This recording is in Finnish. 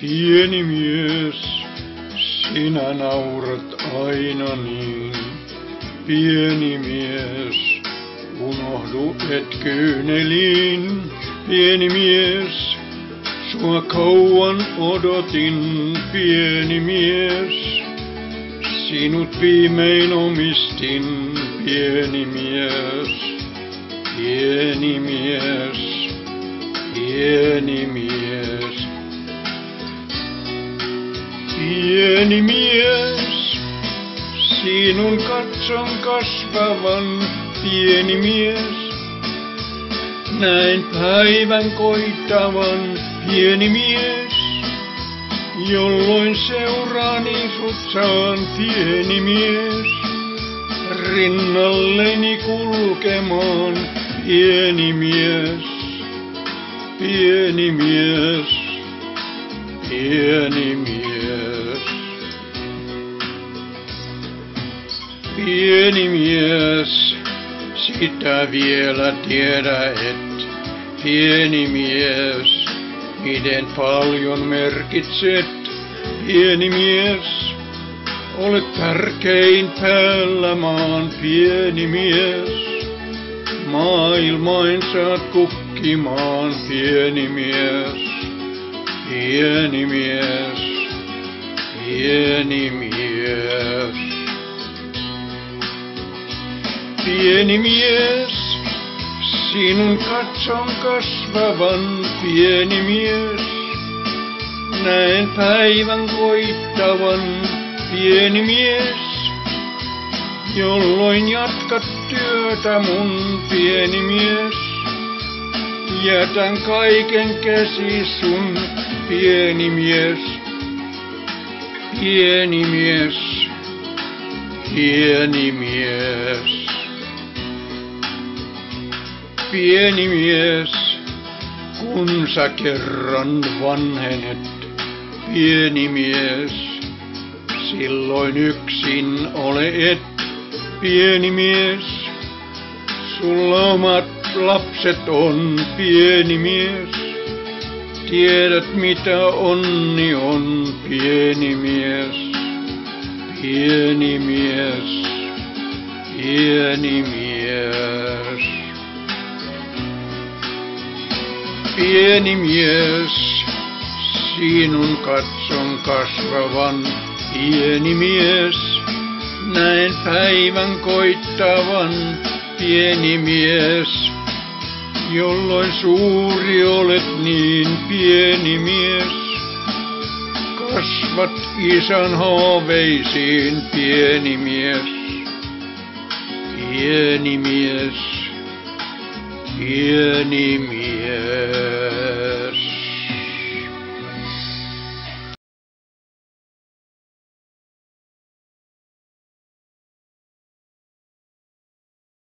Pieni mies, sinä naurat aina niin. Pieni mies, unohdu et kyyneliin. Pieni mies, sua kauan odotin. Pieni mies, sinut viimein omistin. Pieni mies, pieni mies, pieni mies. Pieni mies, sinun katson kasvavan. Pieni mies, näin päivän koittavan. Pieni mies, jolloin seuraani sut saan. Pieni mies, rinnalleni kulkemaan. Pieni mies, pieni mies, pieni mies. Pieni mies, sitä vielä tiedä et. Pieni mies, miten paljon merkitset. Pieni mies, olet tärkein päällä maan. Pieni mies, maailmain saat kukkimaan. Pieni mies, pieni mies, pieni mies. Pieni mies, sinun katson kasvavan. Pieni mies, näen päivän koittavan. Pieni mies, jolloin jatkat työtä mun. Pieni mies, jätän kaiken käsi sun. Pieni mies, pieni mies, pieni mies. Pieni mies, kun sä kerran vanhenet. Pieni mies, silloin yksin ole et. Pieni mies, sulla omat lapset on. Pieni mies, tiedät mitä onni on. Pieni mies, pieni mies, pieni mies. Pieni mies, sinun katson kasvavan. Pieni mies, näen päivän koittavan. Pieni mies, jolloin suuri olet niin. Pieni mies, kasvat isän haaveisiin. Pieni mies, pieni mies, pieni mies.